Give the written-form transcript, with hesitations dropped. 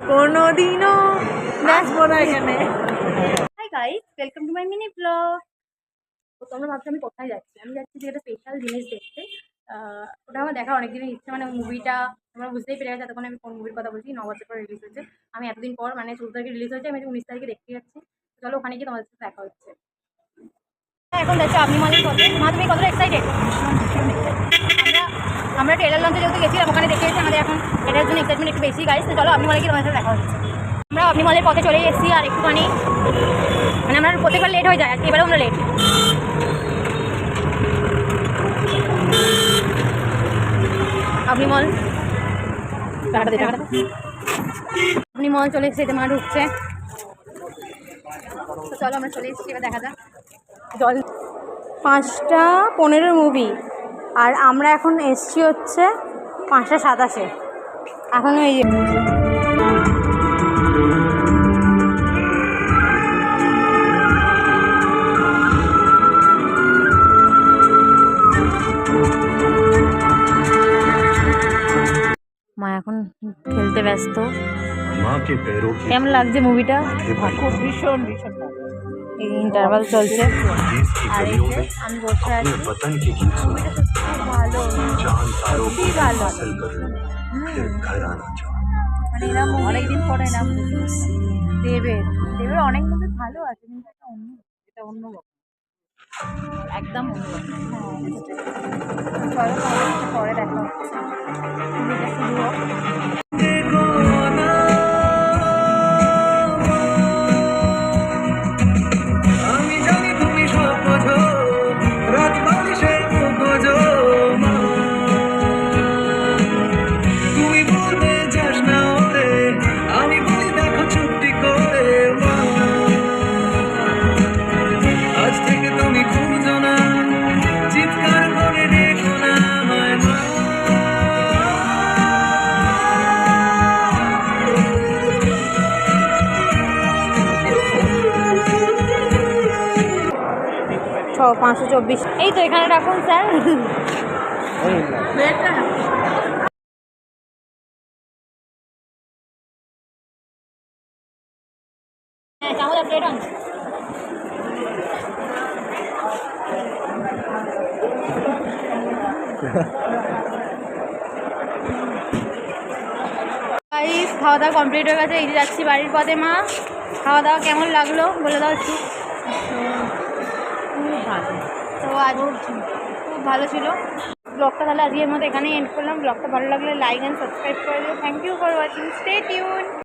কোনোদিনও নাচবো না এখানে। Hi guys, welcome to my mini blog. তো তোমরা ভাবছো আমি কোথায় যাচ্ছি? আমি যাচ্ছি যে একটা স্পেশাল জিনিস দেখতে। ওটা আমার দেখা অনেক দিনের ইচ্ছে, মানে মুভিটা তোমরা বুঝতেই পেরে গেছে তখন আমি কোন মুভির কথা বলছি। 9 বছর পর রিলিজ হয়েছে। আমি এতদিন পর মানে 14 তারিখে রিলিজ হয়েছে, আমি 19 তারিখে দেখতে যাচ্ছি। চলো ওখানে গিয়ে তোমাদের সাথে দেখা হচ্ছে। এখন যাচ্ছি আপনি মালিক পথে। মা তুমি কতটা এক্সাইটেড? আমরা ট্রেলার লঞ্চে যেহেতু গেছিলাম ওখানে দেখে এসেছি, আমাদের এখন এটার জন্য এক্সাইটমেন্ট একটু বেশি গাইস। তো চলো আপনি মালিকে তোমাদের সাথে দেখা হচ্ছে। আমরা আপনি মলের পথে চলে এসেছি আর একটুখানি মানে আমরা প্রত্যেকবার লেট হয়ে যায়, আজকে এবারেও আমরা লেট। আপনি মল আপনি মল চলে এসেছে, এতে মা ঢুকছে। তো চলো আমরা চলে এসেছি, এবার দেখা যাক। জল 5:15 মুভি আর আমরা এখন এসছি হচ্ছে 5:27। এখন এই মা এখন খেলতে ব্যস্ত। কেমন লাগছে মুভিটা? খুব ভীষণ ভীষণ এই ইন্টারভাল চলছে আর এই যে আমি বসে আছি। মুভিটা সত্যি খুব ভালো, সত্যি ভালো। মানে এরা অনেকদিন পরে না দেবের অনেক মুভি ভালো আছে, কিন্তু এটা অন্য একদম চলো পরে দেখা হচ্ছে। মুভিটা শুরু হোক। ছ 524 এই তো এখানে রাখুন স্যার। হ্যাঁ চামচ প্লেট আন। খাওয়া দাওয়া কমপ্লিট হয়ে গেছে, এই যে যাচ্ছি বাড়ির পথে। মা খাওয়া দাওয়া কেমন লাগলো বলে দাও একটু। খুব ভালো। তো আজ খুব ভালো ছিল ব্লগটা। তাহলে আজকের মতো এখানেই এন্ড করলাম। ব্লগটা ভালো লাগলে লাইক অ্যান্ড সাবস্ক্রাইব করে দিও। Thank you for watching, stay tune.